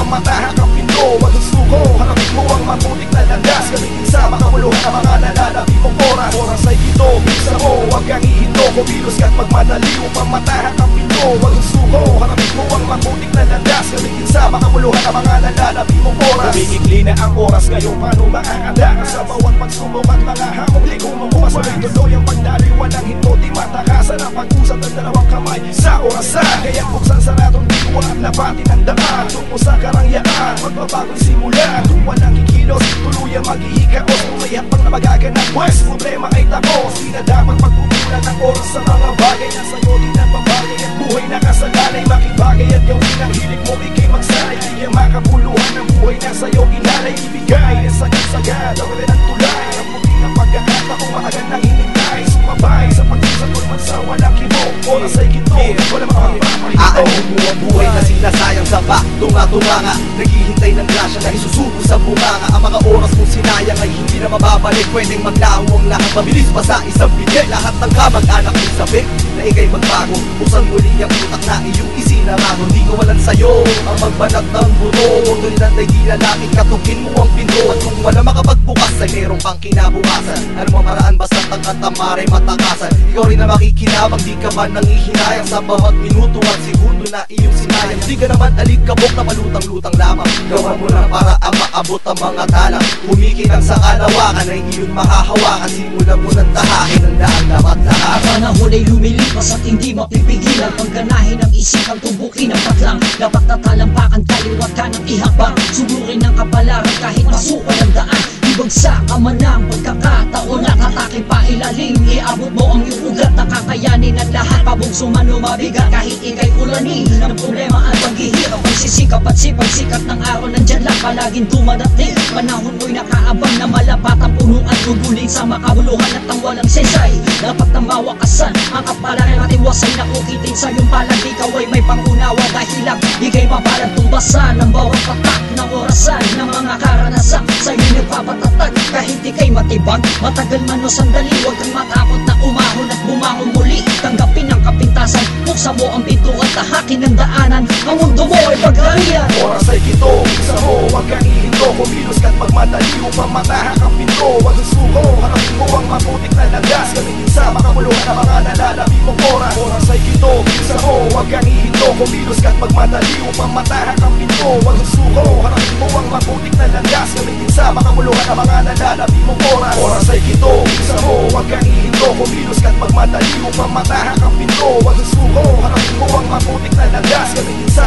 upang matahak ang pinto. Huwag susuko, harapin mo ang maputik na landas. Gamitin sa makabuluhan ang mga nalalabi mong oras. Oras ay ito, bisa mo, huwag kang ihinto. Kumilos ka't magmadali upang matahak ang pinto. Huwag susuko, harapin mo ang maputik na landas. Gamitin sa makabuluhan ang mga nalalabi mong oras. Umikikli na ang oras ngayon, paano makakanda ka sa bawat pagsubok at mga hamong di kumukuha. Tuloy ang pagdali, walang hinto, di matakasan ang pag-usap ng dalawang kamay sa orasan. Kaya buksan saradong diwa at labatin ang daan tungo sa karangyaan, magbabagong simula. Kung walang kikilos, tuluyang maghihikaos. Kung may hapang na magaganap, pues problema ay tapos. Di na dapat pagpupulan ng oras sa mga bagay na sa'yo di nagpapagay. At buhay na kasalalay, makibagay at gawin ang hilig mo, ikay magsanay. Bigyan makabuluhan ng buhay na sa'yo inalay. Ibigay na sagad-sagad, awalin ang tulay. Ang puting ng pagkakataong magandang hinintay. Sumabay sa pagkakatulman sa walang kimo. Oras ay ginto, wala makapapalito. Aanin mo ang buhay na sinasayang sa tunga-tunga. Naghihintay ng grasya na isusubo sa bunganga. Ang mga oras mong sinayang ay hindi na mababalik. Pwedeng maglaho ang lahat, mabilis pa sa isang bigay. Lahat ng kamag-anak mong sabik na ikay magbago. Buksan muli ang utak na iyong isinarago. Di ko walang sayo ang magbanat ng buto. Tuloy ng dahilan namin katukin mo ang pinto. At kung wala makapagbukas ay meron pang kinabukasan. Ano mga paraan basta tangkat-tamaray matakasan. Ikaw rin na makikinabang, di ka man nangihinayang sa bawat minuto at segundo na iyong sinayang. Di ka naman alikabok na malutang-lutang lamang. Gawa mo lang para ang maabot ang mga talang. Humikinang sa kalawakan ay iyong mahahawakan. Simulan mo ng tahakin ang daan dapat lahat. Ang panahon ay lumilipas at hindi mapipigilan. Pagganahin ang isipang tubukin ang paglang. Dapat natalampakan, kaliwat ka ng ihakbang. Suburin ng kapalaran kahit masukan ang daan. Ibagsak ka man ang pagkakataon at hatakin pa ilalim. Iabot mo ang iyong ugat, nakakayanin ang lahat. Pabugso man o mabigat kahit ikay ulanin ng problema at paghihirap. Pagsisikap at sipag-sikat ng araw nandyan lang palaging dumadating. Panahon mo'y nakaabang na malapat ang punuan. Gugulin sa makabuluhan at ang walang sensay. Dapat na mawakasan ang kapalaran at iwasay na kukitin sa iyong palag. Ikaw ay may pangunawa dahil lang di kay mapalang tumbasan ang bawat patak ng orasan ng mga karanasan. Sa'yo nagpapatatag kahit di kay matibag. Matagal man o sandali, huwag kang matakot na umahon at bumangon muli. Tanggapin ang kapintasan, buksan mo ang pinto at tahakin ng daanan. Ang mundo mo ay pagharian. Oras ay ginto, bisa mo, huwag kang ihinto. Kumilos ka't magmadali upang matahak ang pinto. Huwag susuko, harapin mo ang maputik na landas. Gamitin sa makabuluhan ang mga nalalabi mong oras. Oras ay ginto, bisa mo, huwag kang ihinto. Kumilos ka't magmadali upang matahak ang pinto. Huwag susuko, harapin mo ang maputik na landas. Gamitin sa makabuluhan ang mga nalalabi mong oras. Oras ay ginto, bisa mo, huwag kang ihinto. Kumilos ka't magmadali upang matahak ang pinto. Huwag susuko, harapin mo ang maputik na landas. Gamitin sa